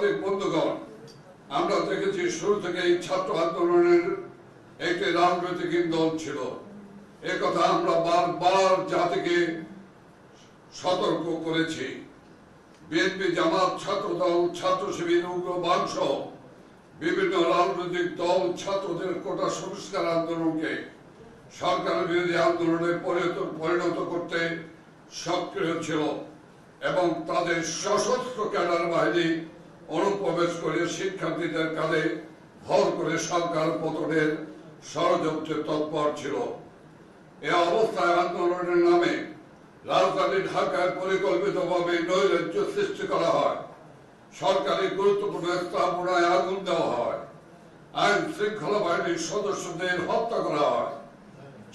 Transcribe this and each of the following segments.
সাংবাদিক বন্ধুগণ, আমরা দেখেছি শুরু থেকে এই ছাত্র আন্দোলনের একটি রাজনৈতিক ইন্ধন ছিল। একথা আমরা বারবার জাতিকে সতর্ক করেছি। বিএনপি, জামাত, ছাত্রদল, ছাত্র শিবির, উগ্রবাদ সহ বিভিন্ন রাজনৈতিক দল ছাত্রদের কোটা সংস্কার আন্দোলনকে সরকার বিরোধী আন্দোলনে পরিণত করতে সক্রিয় ছিল এবং তাদের সশস্ত্র ক্যাডার বাহিনী অনুপ্রবেশ করে শিক্ষার্থীদের কাঁধে ভর করে সরকার পতনের ষড়যন্ত্রে তৎপর ছিল। এ অবস্থায় আন্দোলনের নামে রাজধানী ঢাকায় পরিকল্পিতভাবে নৈরাজ্য সৃষ্টি করা হয়, সরকারি গুরুত্বপূর্ণ স্থাপনায় আগুন দেওয়া হয়, আইন শৃঙ্খলা বাহিনীর সদস্যদের হত্যা করা হয়,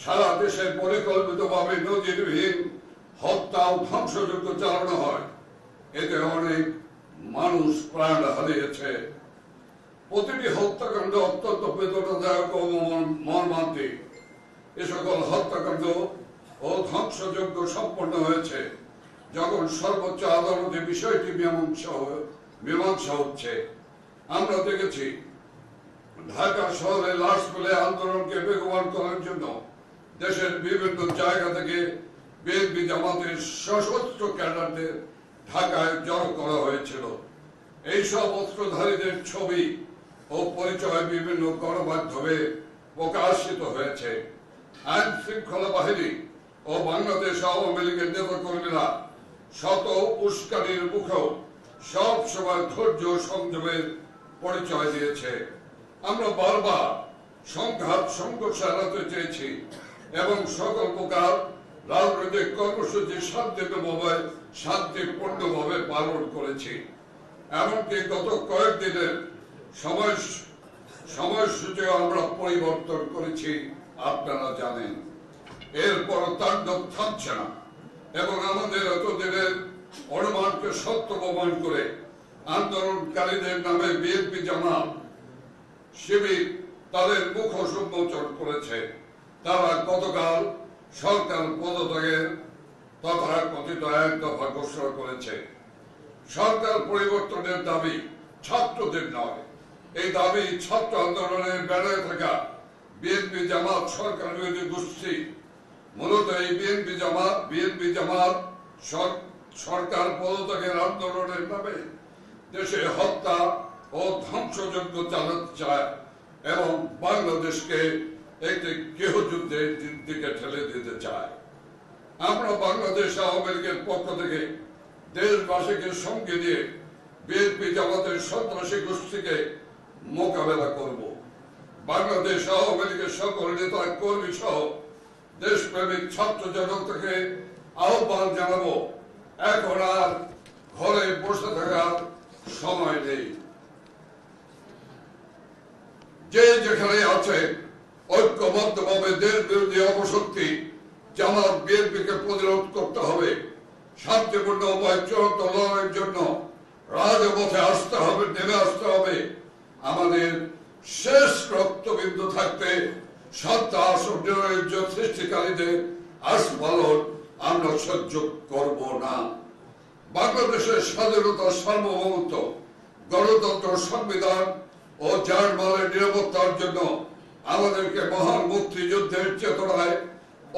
সারা দেশে পরিকল্পিতভাবে নজিরবিহীন হত্যা ও ধ্বংসযজ্ঞ চালানো হয়। এতে অনেক মানুষ প্রাণ হারিয়েছে। প্রতিটি হত্যাকাণ্ড অত্যন্ত বেদনাদায়ক ও মর্মান্তিক। এ সকল হত্যাকাণ্ড ও ধ্বংসযজ্ঞ সম্পন্ন হয়েছে যখন সর্বোচ্চ আদালতে বিষয়টি মীমাংসা হচ্ছে। আমরা দেখেছি ঢাকা শহরে লাশ ফেলে আন্দোলনকে বেগবান করার জন্য দেশের বিভিন্ন জায়গা থেকে বিএনপি জামাতের সশস্ত্র ক্যাডারদের ঢাকায় জড়ো করা হয়েছিল। এইসব অস্ত্রধারীদের ছবি ও পরিচয় বিভিন্ন গণমাধ্যমে প্রকাশিত হয়েছে। আইন শৃঙ্খলা বাহিনী ও বাংলাদেশ আওয়ামী লীগের নেতা কর্মীরা শত উস্কানির মুখেও সব সময় ধৈর্য সংযমের পরিচয় দিয়েছে। আমরা বারবার সংঘাত সংঘর্ষ এড়াতে চেয়েছি এবং সকল প্রকার রাজনৈতিক কর্মসূচি শান্তিপূর্ণভাবে পালন করেছি। এমনকি গত কয়েকদিনের সময়সূচিও আমরা পরিবর্তন করেছি, আপনারা জানেন। এরপর তাণ্ডব থামছে না এবং আমাদের এতদিনের অনুমানকে সত্য প্রমাণ করে আন্দোলনকারীদের নামে বিএনপি, জামাত, শিবির তাদের মুখোশ উন্মোচন করেছে। তারা গতকাল সরকার পদত্যাগের তথাকথিত এক দফা ঘোষণা করেছে। সরকার পরিবর্তনের দাবি ছাত্রদের নয়, এই দাবি ছাত্র আন্দোলনের ব্যানারে থাকা বিএনপি, জামাত সরকার বিরোধী গোষ্ঠী। মূলত এই বিএনপি জামাত সরকার পদত্যাগের আন্দোলনের নামে দেশে হত্যা ও ধ্বংসযজ্ঞ চালাতে চায় এবং বাংলাদেশকে একটি গৃহযুদ্ধের দিকে ঠেলে দিতে চায়। আমরা বাংলাদেশ আওয়ামী লীগের পক্ষ থেকে দেশবাসীকে সঙ্গে দিয়ে বিএনপি জামাতের সন্ত্রাসী গোষ্ঠীকে মোকাবেলা করব। বাংলাদেশ আওয়ামী লীগের সকল নেতা কর্মী সহ দেশপ্রেমিক ছাত্র জনতাকে আহ্বান জানাবো, এখন আর ঘরে বসে থাকার সময় নেই। যে যেখানে আছে ঐক্যবদ্ধভাবে দেশ বিরোধী অপশক্তি জামাত বিএনপিকে প্রতিরোধ করতে হবে। শান্তিপূর্ণ উপায় চূড়ান্ত লড়াইয়ের জন্য রাজপথে নেমে আসতে হবে। আমাদের শেষ রক্তবিন্দু থাকতে সন্ত্রাস ও নৈরাজ্য সৃষ্টিকারীদের আস্ফালন আমরা সহ্য করব না। বাংলাদেশের স্বাধীনতা, সার্বভৌমত্ব, গণতন্ত্র, সংবিধান ও জানমালের নিরাপত্তার জন্য আমাদেরকে মহান মুক্তিযুদ্ধের চেতনায়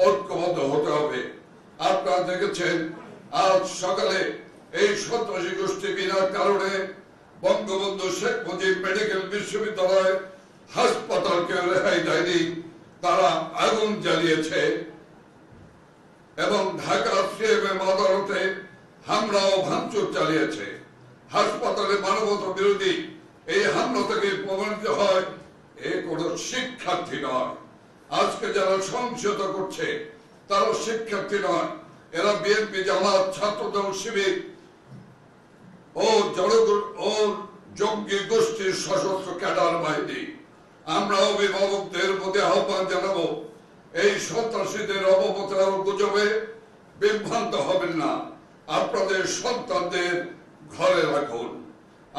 ঐক্যবদ্ধ হতে হবে। আপনারা দেখেছেন আজ সকালে এই সন্ত্রাসী গোষ্ঠী বিনা কারণে বঙ্গবন্ধু শেখ মুজিব মেডিকেল বিশ্ববিদ্যালয় হাসপাতালকে রেহাই দেয়নি, তারা আগুন জ্বালিয়েছে এবং ঢাকা সিএমএম আদালতে হামলা ও ভাঙচুর চালিয়েছে। হাসপাতালে মানবতা বিরোধী এই হামলা থেকে প্রমাণিত হয় এ কোন শিক্ষার্থী নয়। আজকে যারা সংসদ করছে তারা শিক্ষার্থী নয়, এরা বিএনপি, জামাত, ছাত্রদল, শিবির ও জঙ্গি গোষ্ঠীর সশস্ত্র ক্যাডার বাহিনী। আমরা অভিভাবকদের প্রতি আহ্বান জানাবো, এই সন্ত্রাসীদের অপপ্রচার ও গুজবে বিভ্রান্ত হবেন না। আপনাদের সন্তানদের ঘরে রাখুন।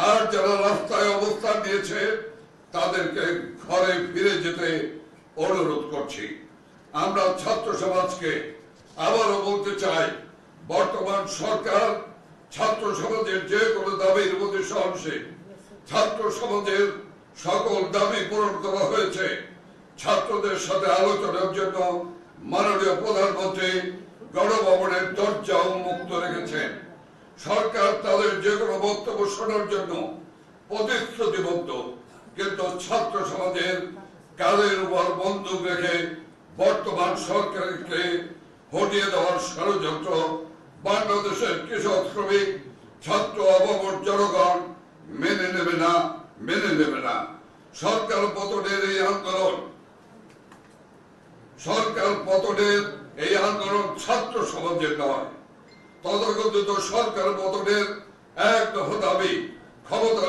আর যারা রাস্তায় অবস্থান নিয়েছে তাদেরকে ঘরে ফিরে যেতে অনুরোধ করছি। আমরা ছাত্র সমাজকে আবারও বলতে চাই, বর্তমান সরকার ছাত্র সমাজের যে কোনো দাবির প্রতি সহনশীল। ছাত্র সমাজের সকল দাবি পূরণ করা হয়েছে। ছাত্রদের সাথে আলোচনার জন্য মাননীয় প্রধানমন্ত্রী গণভবনের দরজা উন্মুক্ত রেখেছেন। সরকার তাদের যে কোনো বক্তব্য শোনার জন্য প্রতিশ্রুতিবদ্ধ, কিন্তু ছাত্র সমাজের কাঁধের উপর বন্দুক রেখে বর্তমান সরকারকে হটিয়ে দেওয়ার ষড়যন্ত্র বাংলাদেশের কৃষক, শ্রমিক, ছাত্র, অবমর জনগণ মেনে নেবে না, মেনে নেবে না। সরকার পতনের এই আন্দোলন, সরকার পতনের এই আন্দোলন ছাত্র সমাজের নয়। তথাকথিত সরকার পতনের এক দফা দাবি ক্ষমতা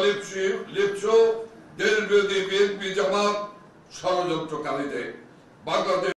লিপ্স দেশবিরোধী বিএনপি জামাত ষড়যন্ত্রকারীদের। বাংলাদেশ